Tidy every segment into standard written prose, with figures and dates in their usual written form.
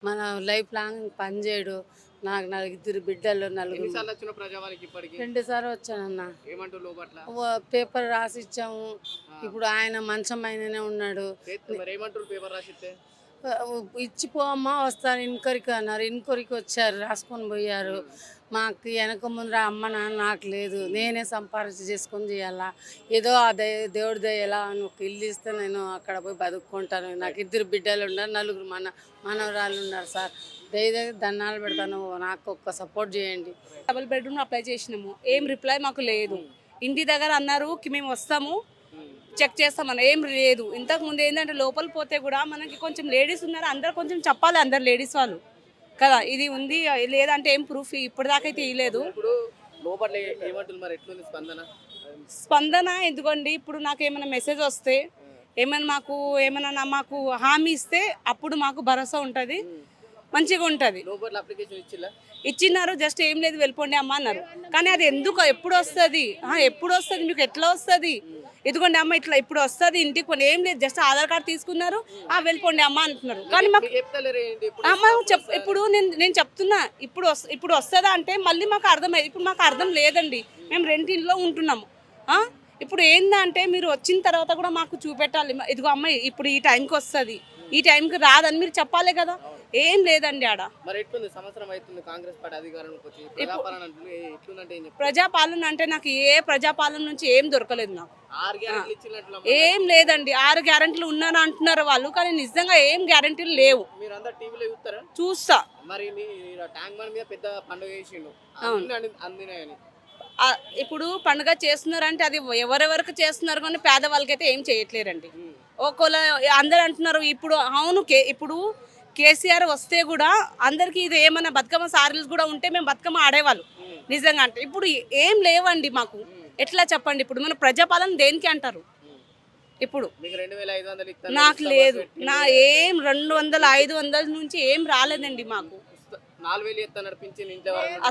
మన life long పని చేయడు. నాకు ఇద్దరు బిడ్డలు, నలుగురు. ఎన్నిసార్లు వచ్చిన ప్రజావానికి ఇప్పటికి 2 సార్లు వచ్చానన్న. ఏమంటూ లోపట్ల పేపర్ రాసి ఇచ్చాము. ఇప్పుడు ఆయన మంచం ఆయననే ఉన్నాడు. మరి ఏమంటారు పేపర్ రాసిస్తే ఆ, ఇచ్చిపోమ్మా వస్తాను ఇన్క్వైరీకి అన్నారు. ఇన్క్వైరీకి వచ్చారు, రాసుకొని పోయారు. మాకు వెనక ముందర అమ్మ నాన్న నాకు లేదు, నేనే సంపాదించి చేసుకొని చేయాలా. ఏదో ఆ దేవుడి దయ ఎలా అని ఒక ఇల్లు ఇస్తే నేను అక్కడ పోయి బతుక్కుంటాను. నాకు ఇద్దరు బిడ్డలు ఉన్నారు, నలుగురు మనవరాళ్ళు ఉన్నారు. సార్ దయ దండాలు పెడతాను, నాకు ఒక్క సపోర్ట్ చేయండి. డబుల్ బెడ్రూమ్ అప్లై చేసినాము, ఏం రిప్లై మాకు లేదు. ఇంటి దగ్గర అన్నారు మేము వస్తాము చెక్ చేస్తామని, ఏం లేదు. ఇంతకు ముందు ఏంటంటే లోపల పోతే కూడా మనకి కొంచెం లేడీస్ ఉన్నారు, అందరు కొంచెం చెప్పాలి, అందరు లేడీస్ వాళ్ళు కదా ఇది ఉంది లేదంటే ఏం ప్రూఫ్ ఇప్పటిదాకా అయితే ఇవ్వలేదు. ఇప్పుడు లోపల ఏమంటుంది మరి ఎట్లుంది స్పందన? స్పందన ఎందుకండి, ఇప్పుడు నాకు ఏమైనా మెసేజ్ వస్తే ఏమైనా మాకు హామీ ఇస్తే అప్పుడు మాకు భరోసా ఉంటుంది, మంచిగా ఉంటుంది. లోపల అప్లికేషన్ ఇచ్చిలా ఇచ్చినారు, జస్ట్ ఏం లేదు వెళ్ళిపోండి అమ్మ అన్నారు. కానీ అది ఎందుకు ఎప్పుడు వస్తుంది, మీకు ఎట్లా వస్తుంది? ఎందుకండి అమ్మ ఇట్లా ఇప్పుడు వస్తుంది ఇంటికి కొన్ని, ఏం లేదు జస్ట్ ఆధార్ కార్డు తీసుకున్నారు, వెళ్ళిపోండి అమ్మ అంటున్నారు. కానీ మాకు ఇప్పుడు నేను చెప్తున్నా ఇప్పుడు వస్తుందా అంటే మళ్ళీ మాకు అర్థమైంది. ఇప్పుడు మాకు అర్థం లేదండి, మేము రెంటింట్లో ఉంటున్నాము. ఇప్పుడు ఏందంటే మీరు వచ్చిన తర్వాత కూడా మాకు చూపెట్టాలి, ఇదిగో అమ్మాయి ఇప్పుడు ఈ టైంకి వస్తుంది, ఈ టైంకి రాదని మీరు చెప్పాలి కదా. ఏం లేదండి ఆడ. మరి ఎట్లుంది సంవత్సరం అవుతుంది కాంగ్రెస్ పార్టీ అధికారంలోకి వచ్చి, ప్రజాపాలన అంటే ఎట్లుందంటే ఏం చెప్తారు? ప్రజాపాలన అంటే నాకు ఏ ప్రజాపాలన నుంచి ఏం దొరకలేదు నాకు. 6 గ్యారెంటీలు ఇచ్చినట్లు ఏం లేదండి, 6 గ్యారెంటీలు ఉన్నాను అంటున్నారు వాళ్ళు, కానీ నిజంగా ఏం గ్యారెంటీలు లేవు. మీరు అందరు టీవీలో చూస్తారా? చూస్తా. మరి ట్యాంక్ బండ్ మీద పెద్ద పండుగ చేసిండు, అందినాయని. ఇప్పుడు పండుగ చేస్తున్నారంటే అది ఎవరెవరికి చేస్తున్నారు, కానీ పేదవాళ్ళకైతే ఏం చేయట్లేరండి. ఒకవేళ అందరు అంటున్నారు ఇప్పుడు, అవును ఇప్పుడు కేసీఆర్ వస్తే కూడా అందరికి ఇది ఏమన్నా బతుకమ్మ సారీలు కూడా ఉంటే మేము బతుకమ్మ ఆడేవాళ్ళు నిజంగా. అంటే ఇప్పుడు ఏం లేవండి మాకు, ఎట్లా చెప్పండి? ఇప్పుడు మన ప్రజాపాలన దేనికి అంటారు? ఇప్పుడు నాకు లేదు, నా ఏం 200 500 నుంచి ఏం రాలేదండి మాకు.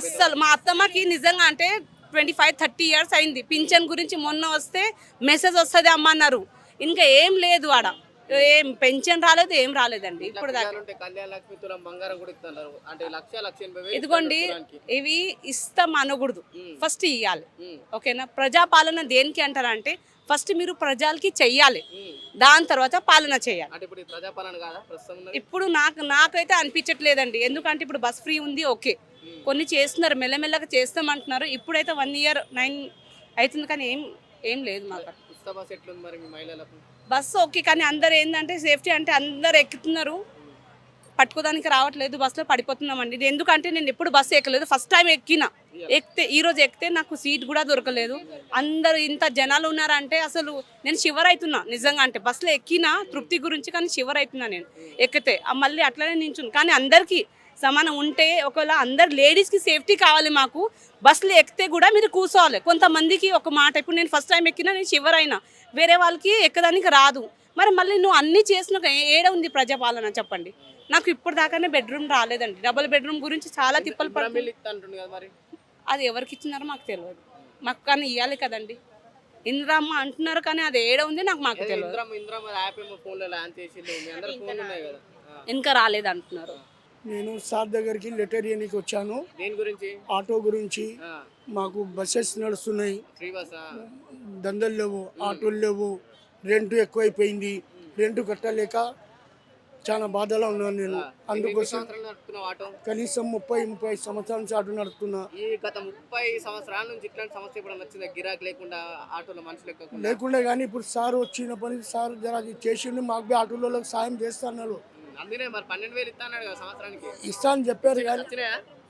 అస్సలు మా అత్తమ్మకి నిజంగా అంటే 25-30 ఇయర్స్ అయింది. పింఛన్ గురించి మొన్న వస్తే మెసేజ్ వస్తుంది అమ్మ అన్నారు, ఇంకా ఏం లేదు ఆడ, ఏం పెన్షన్ రాలేదు, ఏం రాలేదండి ఇప్పుడు దాకా. ఇదిగోండి ఇవి ఇస్తాం అనకూడదు, ఫస్ట్ ఇవ్వాలి, ఓకేనా? ప్రజాపాలన దేనికి అంటారంటే ఫస్ట్ మీరు ప్రజలకి చెయ్యాలి, దాని తర్వాత పాలన చేయాలి. ఇప్పుడు నాకైతే అనిపించట్లేదండి, ఎందుకంటే ఇప్పుడు బస్ ఫ్రీ ఉంది, ఓకే కొన్ని చేస్తున్నారు, మెల్లమెల్లగా చేస్తామంటున్నారు. ఇప్పుడైతే 1 year 9 అవుతుంది, కానీ ఏం లేదు మాకు. బస్సు ఓకే, కానీ అందరు ఏంటంటే సేఫ్టీ అంటే అందరు ఎక్కుతున్నారు, పట్టుకోదానికి రావట్లేదు, బస్సులో పడిపోతున్నామండి. ఇది ఎందుకంటే నేను ఎప్పుడు బస్సు ఎక్కలేదు, ఫస్ట్ టైం ఈరోజు ఎక్కితే నాకు సీట్ కూడా దొరకలేదు. అందరు ఇంత జనాలు ఉన్నారంటే అసలు నేను షివర్ అవుతున్నా నిజంగా. అంటే బస్సులో ఎక్కినా తృప్తి గురించి, కానీ షివర్ అవుతున్నా నేను ఎక్కితే. మళ్ళీ అట్లనే నించుని, కానీ అందరికీ సమానం ఉంటే, ఒకవేళ అందరు లేడీస్కి సేఫ్టీ కావాలి మాకు, బస్సులు ఎక్కితే కూడా మీరు కూర్చోవాలి. కొంతమందికి ఒక మాట, ఇప్పుడు నేను ఫస్ట్ టైం ఎక్కినా నేను షివర్ అయినా, వేరే వాళ్ళకి ఎక్కడానికి రాదు. మరి మళ్ళీ నువ్వు అన్నీ చేసిన ఏడ ఉంది ప్రజాపాలన చెప్పండి? నాకు ఇప్పుడు దాకానే బెడ్రూమ్ రాలేదండి. డబుల్ బెడ్రూమ్ గురించి చాలా తిప్పలు పడుతుంది. అది ఎవరికి ఇచ్చినారో మాకు తెలియదు, మాకు కానీ ఇవ్వాలి కదండి. ఇంద్రమ్మ అంటున్నారు, కానీ అది ఏడ ఉంది మాకు తెలియదు. ఇంకా రాలేదు అంటున్నారు. నేను సార్ దగ్గరికి లెటర్ ఇవ్వడానికి వచ్చాను. ఆటో గురించి. మాకు బస్సెస్ నడుస్తున్నాయి, దందలు లేవు, ఆటోలు లేవు, రెంట్ ఎక్కువైపోయింది, రెంట్ కట్టలేక చాలా బాధలో ఉన్నాను నేను. అందుకోసం కనీసం 30-35 సంవత్సరాల నుంచి ఆటో నడుపుతున్నా. గత 30 సంవత్సరాల నుంచి ఇట్లాంటి సమస్య ఇప్పుడు వచ్చిందా? గిరాకీ లేకుండా ఆటోలో మనుషులు లేకుండా, కానీ ఇప్పుడు సార్ వచ్చిన పని సార్ జర చేసిండు, మాకు ఆటోలలో సాయం చేస్తున్నారు. ఇస్తా అని చెప్పారు కానీ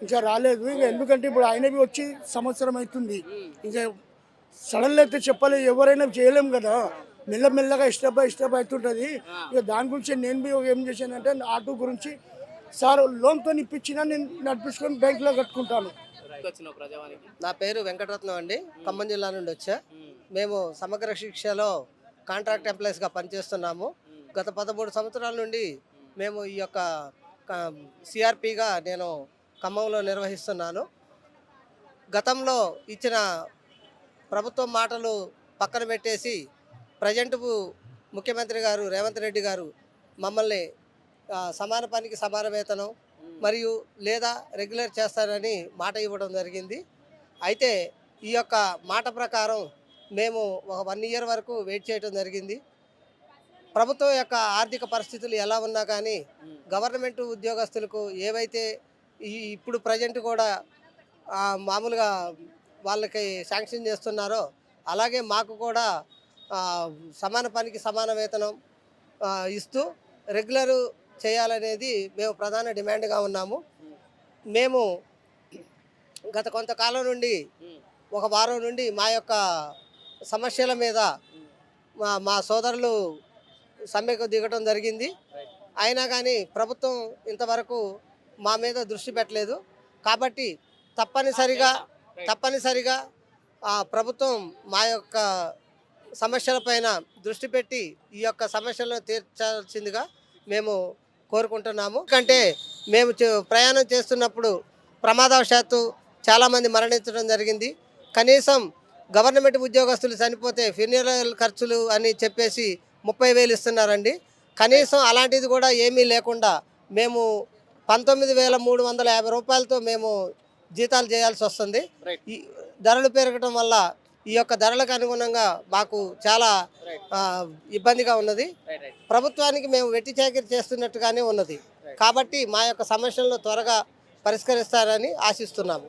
ఇంకా రాలేదు. ఇంకా ఎందుకంటే ఇప్పుడు ఆయనవి వచ్చి సంవత్సరం అవుతుంది, ఇంకా సడన్గా అయితే చెప్పలేదు, ఎవరైనా చేయలేము కదా, మెల్లమెల్లగా స్టెప్ అవుతుంటుంది. ఇక దాని గురించి నేను ఏం చేశానంటే ఆటో గురించి సార్ లోన్తో ఇప్పించినా నేను నడిపించుకొని బ్యాంకులో కట్టుకుంటాను. నా పేరు వెంకటరత్నం అండి, ఖమ్మం జిల్లా నుండి వచ్చా. మేము సమగ్ర శిక్షలో కాంట్రాక్ట్ ఎంప్లాయీస్గా పనిచేస్తున్నాము. గత 13 సంవత్సరాల నుండి మేము ఈ యొక్క సిఆర్పిగా నేను ఖమ్మంలో నిర్వహిస్తున్నాను. గతంలో ఇచ్చిన ప్రభుత్వం మాటలు పక్కన పెట్టేసి ప్రజెంట్ ముఖ్యమంత్రి గారు రేవంత్ రెడ్డి గారు మమ్మల్ని సమాన పనికి సమాన వేతనం మరియు లేదా రెగ్యులర్ చేస్తానని మాట ఇవ్వడం జరిగింది. అయితే ఈ యొక్క మాట ప్రకారం మేము ఒక 1 ఇయర్ వరకు వెయిట్ చేయడం జరిగింది. ప్రభుత్వం యొక్క ఆర్థిక పరిస్థితులు ఎలా ఉన్నా కానీ గవర్నమెంట్ ఉద్యోగస్తులకు ఏవైతే ఇప్పుడు ప్రజెంట్ కూడా మామూలుగా వాళ్ళకి శాంక్షన్ చేస్తున్నారో అలాగే మాకు కూడా సమాన పనికి సమాన వేతనం ఇస్తూ రెగ్యులరు చేయాలనేది మేము ప్రధాన డిమాండ్గా ఉన్నాము. మేము గత కొంతకాలం నుండి ఒక వారం నుండి మా యొక్క సమస్యల మీద మా సోదరులు సమ్మెకు దిగటం జరిగింది. అయినా కానీ ప్రభుత్వం ఇంతవరకు మా మీద దృష్టి పెట్టలేదు. కాబట్టి తప్పనిసరిగా ప్రభుత్వం మా యొక్క సమస్యలపైన దృష్టి పెట్టి ఈ యొక్క సమస్యలను తీర్చాల్సిందిగా మేము కోరుకుంటున్నాము. ఎందుకంటే మేము ప్రయాణం చేస్తున్నప్పుడు ప్రమాదవశాత్తు చాలామంది మరణించడం జరిగింది. కనీసం గవర్నమెంట్ ఉద్యోగస్తులు చనిపోతే ఫ్యూనరల్ ఖర్చులు అని చెప్పేసి 30,000 ఇస్తున్నారండి. కనీసం అలాంటిది కూడా ఏమీ లేకుండా మేము 19,350 రూపాయలతో మేము జీతాలు చేయాల్సి వస్తుంది. ఈ ధరలు పెరగడం వల్ల ఈ యొక్క ధరలకు అనుగుణంగా మాకు చాలా ఇబ్బందిగా ఉన్నది. ప్రభుత్వానికి మేము వెట్టి చాకిరీ చేస్తున్నట్టుగానే ఉన్నది. కాబట్టి మా యొక్క సమస్యలను త్వరగా పరిష్కరిస్తారని ఆశిస్తున్నాము.